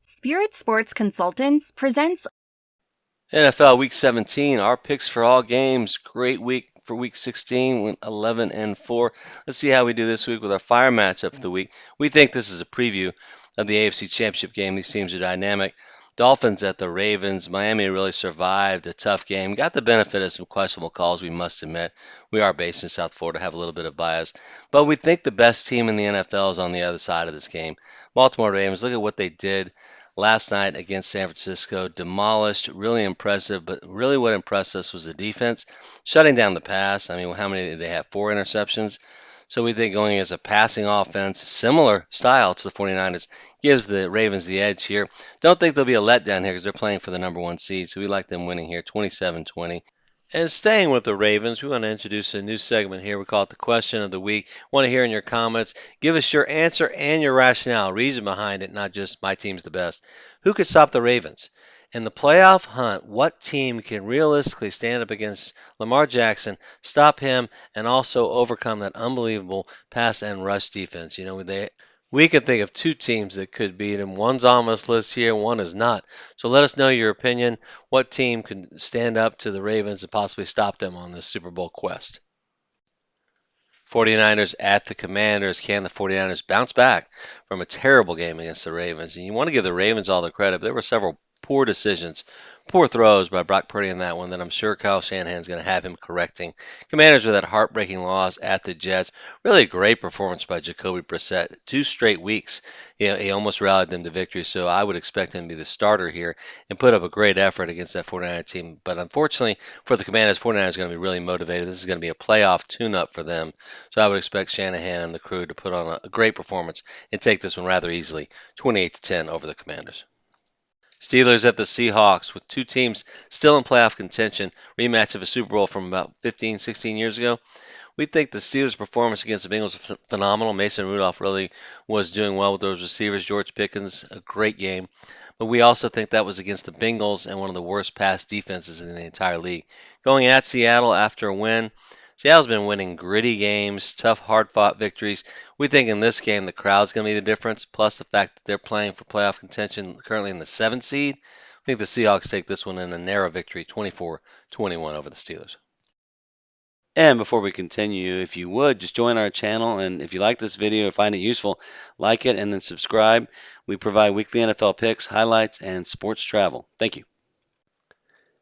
Spirit Sports Consultants presents NFL Week 17, our picks for all games. Great week for Week 16, went 11-4. Let's see how we do this week with our fire matchup of the week. We think this is a preview of the AFC Championship game. These teams are dynamic. Dolphins at the Ravens. Miami really survived a tough game. Got the benefit of some questionable calls, we must admit. We are based in South Florida, have a little bit of bias. But we think the best team in the NFL is on the other side of this game. Baltimore Ravens, look at what they did last night against San Francisco, demolished, really impressive, but really what impressed us was the defense, shutting down the pass. I mean, how many did they have? 4 interceptions. So we think going as a passing offense, similar style to the 49ers, gives the Ravens the edge here. Don't think there'll be a letdown here because they're playing for the number one seed, so we like them winning here, 27-20. And staying with the Ravens, we want to introduce a new segment here. We call it the question of the week. Want to hear in your comments. Give us your answer and your rationale, reason behind it, not just my team's the best. Who could stop the Ravens? In the playoff hunt, what team can realistically stand up against Lamar Jackson, stop him, and also overcome that unbelievable pass and rush defense? We could think of two teams that could beat him. One's on this list here, one is not. So let us know your opinion. What team could stand up to the Ravens and possibly stop them on this Super Bowl quest? 49ers at the Commanders. Can the 49ers bounce back from a terrible game against the Ravens? And you want to give the Ravens all the credit. There were several poor decisions, poor throws by Brock Purdy in that one that I'm sure Kyle Shanahan's going to have him correcting. Commanders with that heartbreaking loss at the Jets. Really a great performance by Jacoby Brissett. 2 straight weeks. He almost rallied them to victory, so I would expect him to be the starter here and put up a great effort against that 49er team. But unfortunately for the Commanders, 49ers are going to be really motivated. This is going to be a playoff tune-up for them. So I would expect Shanahan and the crew to put on a great performance and take this one rather easily, 28-10 over the Commanders. Steelers at the Seahawks with two teams still in playoff contention, rematch of a Super Bowl from about 15, 16 years ago. We think the Steelers' performance against the Bengals was phenomenal. Mason Rudolph really was doing well with those receivers. George Pickens, a great game. But we also think that was against the Bengals and one of the worst pass defenses in the entire league. Going at Seattle after a win, Seattle's been winning gritty games, tough, hard-fought victories. We think in this game the crowd's going to be the difference, plus the fact that they're playing for playoff contention currently in the 7th seed. I think the Seahawks take this one in a narrow victory, 24-21 over the Steelers. And before we continue, if you would, just join our channel. And if you like this video or find it useful, like it and then subscribe. We provide weekly NFL picks, highlights, and sports travel. Thank you.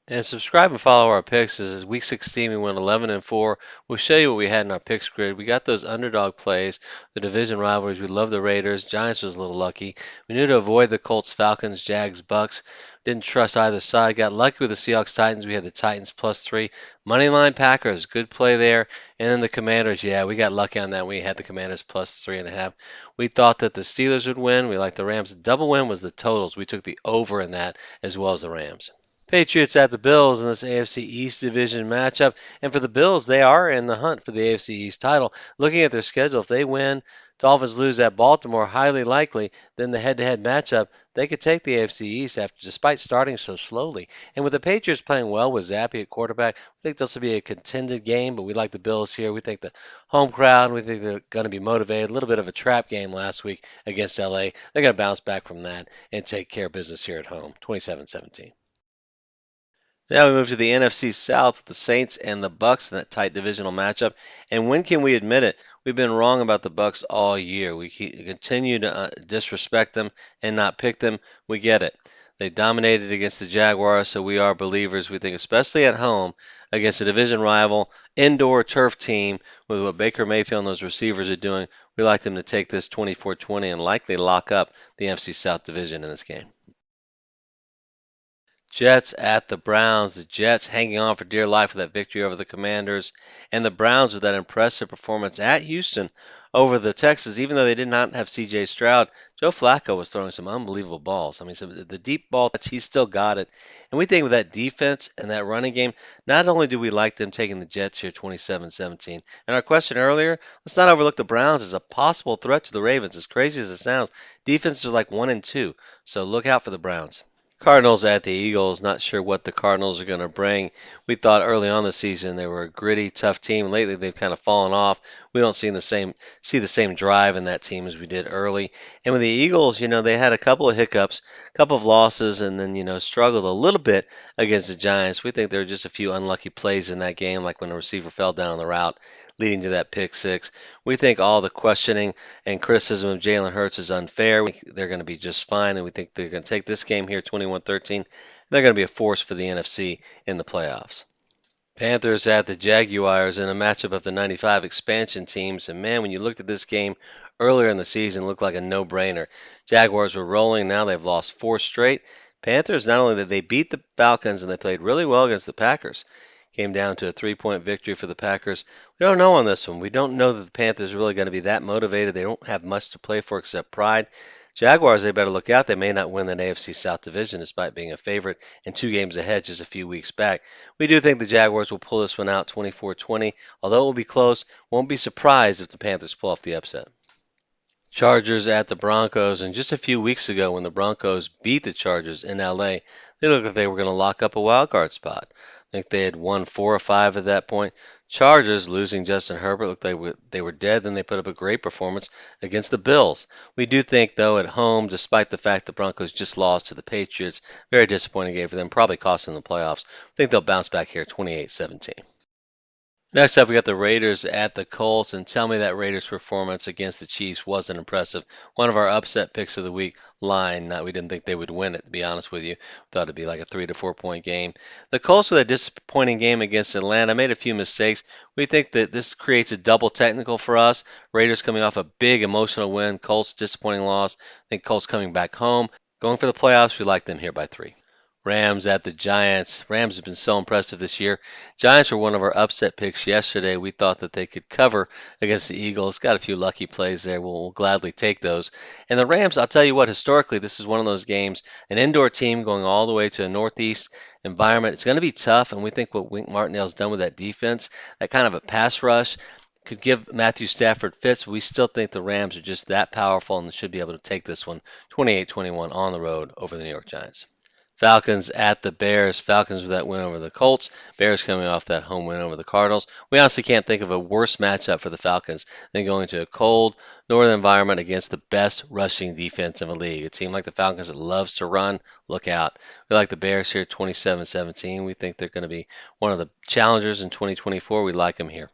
And subscribe and follow our picks. This is week 16. We went 11-4. We'll show you what we had in our picks grid. We got those underdog plays, the division rivalries. We love the Raiders. Giants was a little lucky. We knew to avoid the Colts, Falcons, Jags, Bucs. Didn't trust either side. Got lucky with the Seahawks, Titans. We had the Titans +3. Moneyline Packers, good play there. And then the Commanders, yeah, we got lucky on that. We had the Commanders +3.5. We thought that the Steelers would win. We liked the Rams. The double win was the totals. We took the over in that as well as the Rams. Patriots at the Bills in this AFC East division matchup. And for the Bills, they are in the hunt for the AFC East title. Looking at their schedule, if they win, Dolphins lose at Baltimore, highly likely, then the head-to-head matchup, they could take the AFC East despite starting so slowly. And with the Patriots playing well with Zappi at quarterback, I think this will be a contended game, but we like the Bills here. We think the home crowd, we think they're going to be motivated. A little bit of a trap game last week against LA. They're going to bounce back from that and take care of business here at home, 27-17. Now we move to the NFC South with the Saints and the Bucs in that tight divisional matchup. And when can we admit it? We've been wrong about the Bucs all year. We continue to disrespect them and not pick them. We get it. They dominated against the Jaguars, so we are believers. We think, especially at home against a division rival, indoor turf team with what Baker Mayfield and those receivers are doing, we like them to take this 24-20 and likely lock up the NFC South division in this game. Jets at the Browns. The Jets hanging on for dear life with that victory over the Commanders. And the Browns with that impressive performance at Houston over the Texans. Even though they did not have C.J. Stroud, Joe Flacco was throwing some unbelievable balls. I mean, so the deep ball touch, he still got it. And we think with that defense and that running game, not only do we like them taking the Jets here 27-17. And our question earlier, let's not overlook the Browns as a possible threat to the Ravens. As crazy as it sounds, defenses are like 1-2. So look out for the Browns. Cardinals at the Eagles. Not sure what the Cardinals are going to bring. We thought early on the season they were a gritty, tough team. Lately, they've kind of fallen off. We don't see the same drive in that team as we did early. And with the Eagles, they had a couple of hiccups, a couple of losses, and then struggled a little bit against the Giants. We think there were just a few unlucky plays in that game, like when the receiver fell down on the route, leading to that pick six. We think all the questioning and criticism of Jalen Hurts is unfair. We think they're going to be just fine, and we think they're going to take this game here 21-13. They're going to be a force for the NFC in the playoffs. Panthers at the Jaguars in a matchup of the 95 expansion teams. And man, when you looked at this game earlier in the season, it looked like a no-brainer. Jaguars were rolling. Now they've lost four straight. Panthers, not only did they beat the Falcons, and they played really well against the Packers. Came down to a 3-point victory for the Packers. We don't know on this one. We don't know that the Panthers are really going to be that motivated. They don't have much to play for except pride. Jaguars, they better look out. They may not win the AFC South Division despite being a favorite and 2 games ahead just a few weeks back. We do think the Jaguars will pull this one out 24-20. Although it will be close, won't be surprised if the Panthers pull off the upset. Chargers at the Broncos, and just a few weeks ago when the Broncos beat the Chargers in LA, they looked like they were going to lock up a wild card spot. I think they had won 4 or 5 at that point. Chargers losing Justin Herbert looked like they were dead. Then they put up a great performance against the Bills. We do think, though, at home, despite the fact the Broncos just lost to the Patriots, very disappointing game for them, probably costing them the playoffs. I think they'll bounce back here 28-17. Next up, we got the Raiders at the Colts, and tell me that Raiders' performance against the Chiefs wasn't impressive. One of our upset picks of the week, line. We didn't think they would win it, to be honest with you. Thought it'd be like a 3 to 4 point game. The Colts with a disappointing game against Atlanta made a few mistakes. We think that this creates a double technical for us. Raiders coming off a big emotional win. Colts disappointing loss. I think Colts coming back home. Going for the playoffs, we like them here by 3. Rams at the Giants. Rams have been so impressive this year. Giants were one of our upset picks yesterday. We thought that they could cover against the Eagles. Got a few lucky plays there. We'll gladly take those. And the Rams, I'll tell you what, historically, this is one of those games, an indoor team going all the way to a Northeast environment. It's going to be tough, and we think what Wink Martindale's done with that defense, that kind of a pass rush, could give Matthew Stafford fits. We still think the Rams are just that powerful and should be able to take this one 28-21 on the road over the New York Giants. Falcons at the Bears. Falcons with that win over the Colts. Bears coming off that home win over the Cardinals. We honestly can't think of a worse matchup for the Falcons than going to a cold northern environment against the best rushing defense in the league. A team like the Falcons that loves to run, look out. We like the Bears here 27-17. We think they're going to be one of the challengers in 2024. We like them here.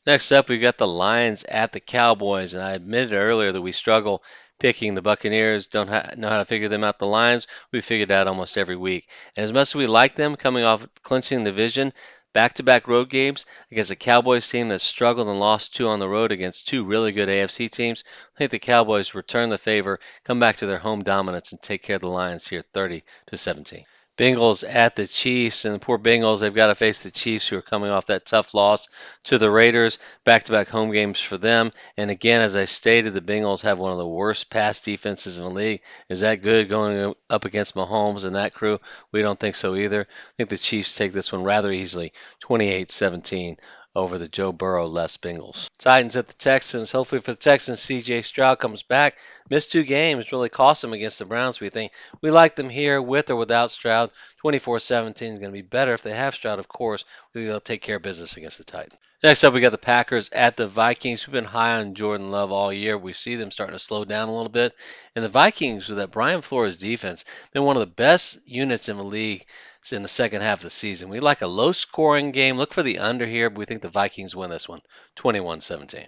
Next up, we've got the Lions at the Cowboys, and I admitted earlier that we struggle picking the Buccaneers, don't know how to figure them out. The Lions, we figured out almost every week. And as much as we like them coming off clinching the division, back-to-back road games against a Cowboys team that struggled and lost 2 on the road against 2 really good AFC teams, I think the Cowboys return the favor, come back to their home dominance, and take care of the Lions here 30-17. Bengals at the Chiefs, and the poor Bengals, they've got to face the Chiefs, who are coming off that tough loss to the Raiders. Back-to-back home games for them. And again, as I stated, the Bengals have one of the worst pass defenses in the league. Is that good going up against Mahomes and that crew? We don't think so either. I think the Chiefs take this one rather easily, 28-17. Over the Joe Burrow-less Bengals. Titans at the Texans. Hopefully for the Texans, C.J. Stroud comes back. Missed 2 games. Really cost them against the Browns, we think. We like them here with or without Stroud. 24-17 is going to be better if they have Stroud, of course. They'll take care of business against the Titans. Next up, we got the Packers at the Vikings. We've been high on Jordan Love all year. We see them starting to slow down a little bit. And the Vikings, with that Brian Flores defense, been one of the best units in the league in the second half of the season. We like a low-scoring game. Look for the under here, but we think the Vikings win this one, 21-17.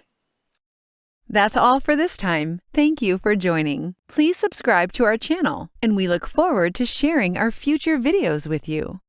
That's all for this time. Thank you for joining. Please subscribe to our channel, and we look forward to sharing our future videos with you.